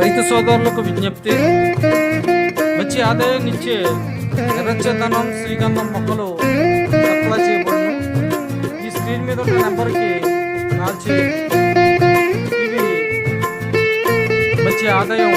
రైతు సోదరులకు విజ్ఞప్తి, మంచి ఆదాయాన్ని ఇచ్చే ఎర్రచందనం, శ్రీగంధం మొక్కలు సప్లై చేయబడును. ఈ స్క్రీన్ మీద ఉన్న నెంబర్కి కాల్ చేయండి. ఇవి మంచి ఆదాయం